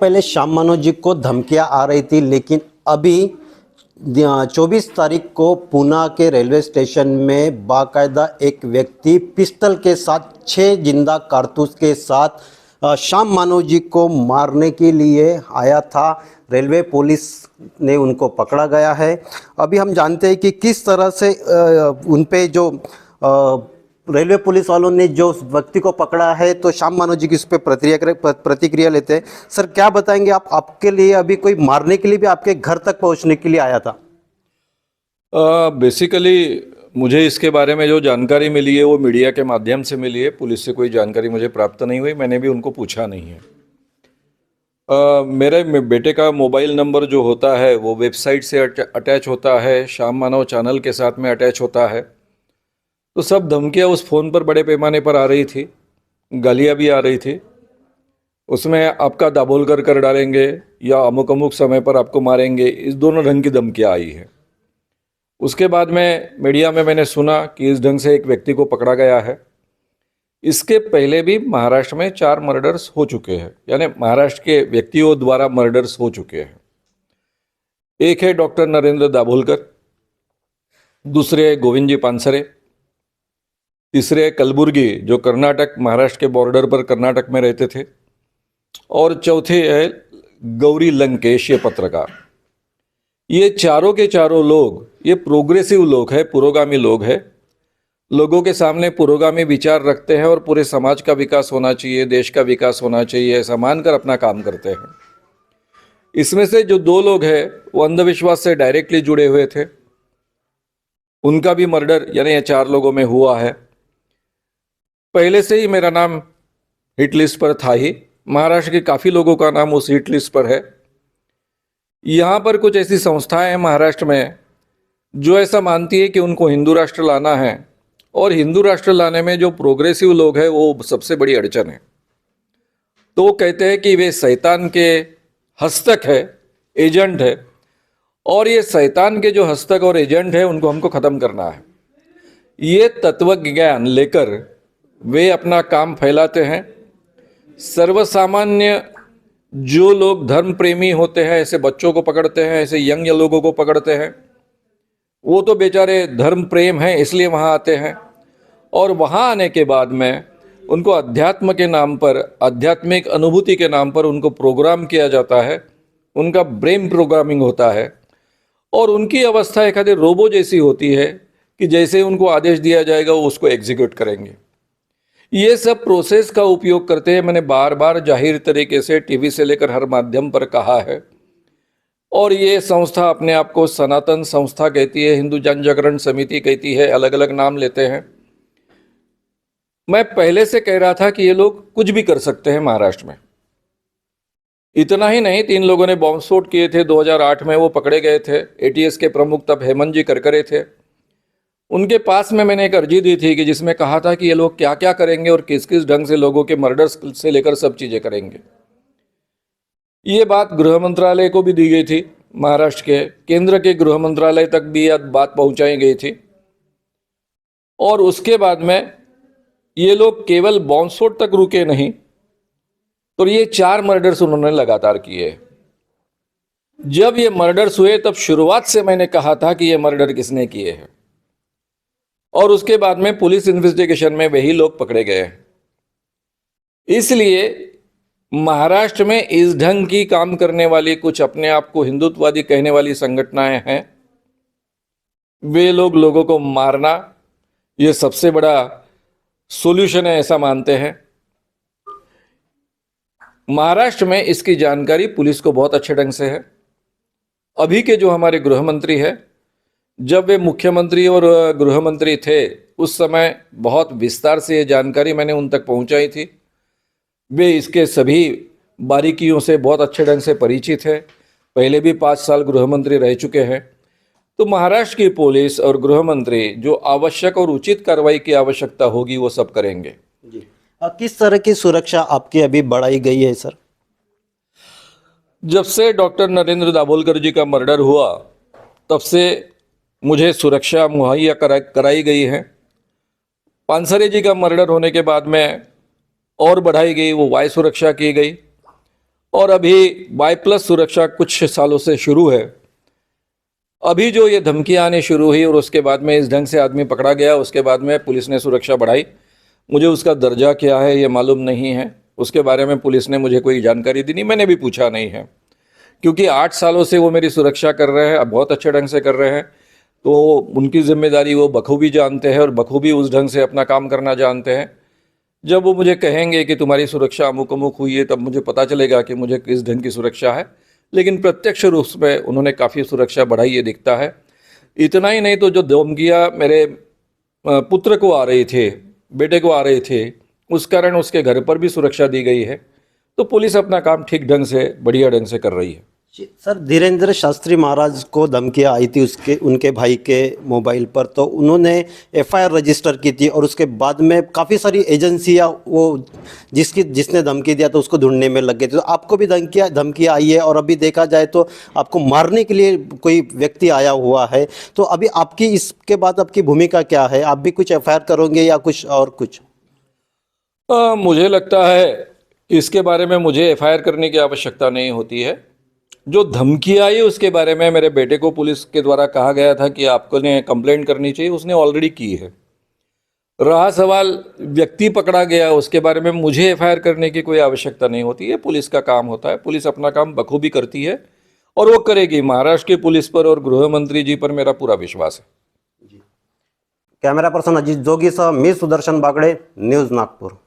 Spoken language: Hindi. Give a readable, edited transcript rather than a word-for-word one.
पहले श्याम मनोज जी को धमकियां आ रही थी, लेकिन अभी 24 तारीख को पूना के रेलवे स्टेशन में बाकायदा एक व्यक्ति पिस्टल के साथ 6 जिंदा कारतूस के साथ श्याम मनोज जी को मारने के लिए आया था। रेलवे पुलिस ने उनको पकड़ा गया है। अभी हम जानते हैं कि किस तरह से उन पे जो रेलवे पुलिस वालों ने जो व्यक्ति को पकड़ा है, तो श्याम मनोज जी की उस पर प्रतिक्रिया लेते हैं। सर, क्या बताएंगे आप? आपके लिए अभी कोई मारने के लिए भी आपके घर तक पहुंचने के लिए आया था? बेसिकली मुझे इसके बारे में जो जानकारी मिली है वो मीडिया के माध्यम से मिली है। पुलिस से कोई जानकारी मुझे प्राप्त नहीं हुई, मैंने भी उनको पूछा नहीं है। मेरे बेटे का मोबाइल नंबर जो होता है वो वेबसाइट से अटैच होता है, श्याम मानव चैनल के साथ में अटैच होता है। तो सब धमकियाँ उस फ़ोन पर बड़े पैमाने पर आ रही थी, गालियाँ भी आ रही थी। उसमें आपका दाभोलकर कर डालेंगे या अमुक अमुक समय पर आपको मारेंगे, इस दोनों ढंग की धमकियाँ आई है। उसके बाद में मीडिया में मैंने सुना कि इस ढंग से एक व्यक्ति को पकड़ा गया है। इसके पहले भी महाराष्ट्र में 4 मर्डर्स हो चुके हैं, यानी महाराष्ट्र के व्यक्तियों द्वारा मर्डर्स हो चुके हैं। एक है डॉक्टर नरेंद्र दाभोलकर, दूसरे गोविंद जी पानसरे, तीसरे कलबुर्गी जो कर्नाटक महाराष्ट्र के बॉर्डर पर कर्नाटक में रहते थे, और चौथे है गौरी लंकेश, ये पत्रकार। ये चारों के चारों लोग ये प्रोग्रेसिव लोग हैं, पुरोगामी लोग हैं। लोगों के सामने पुरोगामी विचार रखते हैं और पूरे समाज का विकास होना चाहिए, देश का विकास होना चाहिए, ऐसा मानकर अपना काम करते हैं। इसमें से जो 2 लोग हैं वो अंधविश्वास से डायरेक्टली जुड़े हुए थे, उनका भी मर्डर यानी ये 4 लोगों में हुआ है। पहले से ही मेरा नाम हिट लिस्ट पर था ही, महाराष्ट्र के काफ़ी लोगों का नाम उस हिट लिस्ट पर है। यहाँ पर कुछ ऐसी संस्थाएं हैं महाराष्ट्र में जो ऐसा मानती है कि उनको हिंदू राष्ट्र लाना है, और हिंदू राष्ट्र लाने में जो प्रोग्रेसिव लोग हैं वो सबसे बड़ी अड़चन है। तो वो कहते हैं कि वे शैतान के हस्तक है, एजेंट है, और ये शैतान के जो हस्तक और एजेंट है उनको हमको ख़त्म करना है। ये तत्वज्ञान लेकर वे अपना काम फैलाते हैं। सर्वसामान्य जो लोग धर्म प्रेमी होते हैं ऐसे बच्चों को पकड़ते हैं, ऐसे यंग लोगों को पकड़ते हैं। वो तो बेचारे धर्म प्रेम हैं इसलिए वहाँ आते हैं, और वहाँ आने के बाद में उनको अध्यात्म के नाम पर, आध्यात्मिक अनुभूति के नाम पर उनको प्रोग्राम किया जाता है। उनका ब्रेन प्रोग्रामिंग होता है, और उनकी अवस्था एक आधे रोबो जैसी होती है कि जैसे उनको आदेश दिया जाएगा वो उसको एग्जीक्यूट करेंगे। ये सब प्रोसेस का उपयोग करते हैं। मैंने बार बार जाहिर तरीके से टीवी से लेकर हर माध्यम पर कहा है, और ये संस्था अपने आप को सनातन संस्था कहती है, हिंदू जन जागरण समिति कहती है, अलग अलग नाम लेते हैं। मैं पहले से कह रहा था कि ये लोग कुछ भी कर सकते हैं महाराष्ट्र में। इतना ही नहीं, 3 लोगों ने बॉम्ब स्फोट किए थे 2008 में, वो पकड़े गए थे। एटीएस के प्रमुख तब हेमंत जी करकरे थे। उनके पास में मैंने एक अर्जी दी थी कि जिसमें कहा था कि ये लोग क्या क्या करेंगे और किस किस ढंग से लोगों के मर्डर्स से लेकर सब चीज़ें करेंगे। ये बात गृह मंत्रालय को भी दी गई थी, महाराष्ट्र के केंद्र के गृह मंत्रालय तक भी यह बात पहुंचाई गई थी। और उसके बाद में ये लोग केवल बॉम्ब स्फोट तक रुके नहीं, तो ये 4 मर्डर्स उन्होंने लगातार किए। जब ये मर्डर्स हुए तब शुरुआत से मैंने कहा था कि ये मर्डर किसने किए हैं, और उसके बाद में पुलिस इन्वेस्टिगेशन में वही लोग पकड़े गए। इसलिए महाराष्ट्र में इस ढंग की काम करने वाली कुछ अपने आप को हिंदुत्ववादी कहने वाली संगठनाएं हैं। वे लोग लोगों को मारना ये सबसे बड़ा सॉल्यूशन है, ऐसा मानते हैं। महाराष्ट्र में इसकी जानकारी पुलिस को बहुत अच्छे ढंग से है। अभी के जो हमारे गृह मंत्री हैं, जब वे मुख्यमंत्री और गृह मंत्री थे उस समय बहुत विस्तार से ये जानकारी मैंने उन तक पहुंचाई थी। वे इसके सभी बारीकियों से बहुत अच्छे ढंग से परिचित है, पहले भी 5 साल गृह मंत्री रह चुके हैं। तो महाराष्ट्र की पुलिस और गृह मंत्री जो आवश्यक और उचित कार्रवाई की आवश्यकता होगी वो सब करेंगे। जी, किस तरह की सुरक्षा आपकी अभी बढ़ाई गई है सर? जब से डॉक्टर नरेंद्र दाभोलकर जी का मर्डर हुआ तब से मुझे सुरक्षा मुहैया कराई गई है। पानसरे जी का मर्डर होने के बाद में और बढ़ाई गई, वो वायु सुरक्षा की गई। और अभी वाई प्लस सुरक्षा कुछ सालों से शुरू है। अभी जो ये धमकियाँ आने शुरू हुई और उसके बाद में इस ढंग से आदमी पकड़ा गया, उसके बाद में पुलिस ने सुरक्षा बढ़ाई। मुझे उसका दर्जा क्या है ये मालूम नहीं है, उसके बारे में पुलिस ने मुझे कोई जानकारी दी नहीं, मैंने भी पूछा नहीं है, क्योंकि 8 सालों से वो मेरी सुरक्षा कर रहे हैं, अब बहुत अच्छे ढंग से कर रहे हैं, तो उनकी जिम्मेदारी वो बखूबी जानते हैं और बखूबी उस ढंग से अपना काम करना जानते हैं। जब वो मुझे कहेंगे कि तुम्हारी सुरक्षा अमुक अमुक हुई है, तब मुझे पता चलेगा कि मुझे किस ढंग की सुरक्षा है। लेकिन प्रत्यक्ष रूप में उन्होंने काफ़ी सुरक्षा बढ़ाई, ये दिखता है। इतना ही नहीं तो जो धमकियाँ मेरे पुत्र को आ रही थे, बेटे को आ रहे थे, उस कारण उसके घर पर भी सुरक्षा दी गई है। तो पुलिस अपना काम ठीक ढंग से, बढ़िया ढंग से कर रही है। सर, धीरेन्द्र शास्त्री महाराज को धमकियाँ आई थी उसके उनके भाई के मोबाइल पर, तो उन्होंने एफआईआर रजिस्टर की थी और उसके बाद में काफ़ी सारी एजेंसियाँ वो जिसने धमकी दिया तो उसको ढूंढने में लग गए थे। तो आपको भी धमकियाँ आई है और अभी देखा जाए तो आपको मारने के लिए कोई व्यक्ति आया हुआ है। तो अभी आपकी इसके बाद आपकी भूमिका क्या है? आप भी कुछ एफआईआर करोगे या कुछ और कुछ? मुझे लगता है कि इसके बारे में मुझे एफआईआर करने की आवश्यकता नहीं होती है। जो धमकी आई उसके बारे में मेरे बेटे को पुलिस के द्वारा कहा गया था कि आपको ने कंप्लेंट करनी चाहिए, उसने ऑलरेडी की है। रहा सवाल व्यक्ति पकड़ा गया, उसके बारे में मुझे एफआईआर करने की कोई आवश्यकता नहीं होती है, पुलिस का काम होता है। पुलिस अपना काम बखूबी करती है और वो करेगी। महाराष्ट्र की पुलिस पर और गृह मंत्री जी पर मेरा पूरा विश्वास है। कॅमेरा पर्सन अजित जोगी सह मी सुदर्शन बागडे, न्यूज नागपूर।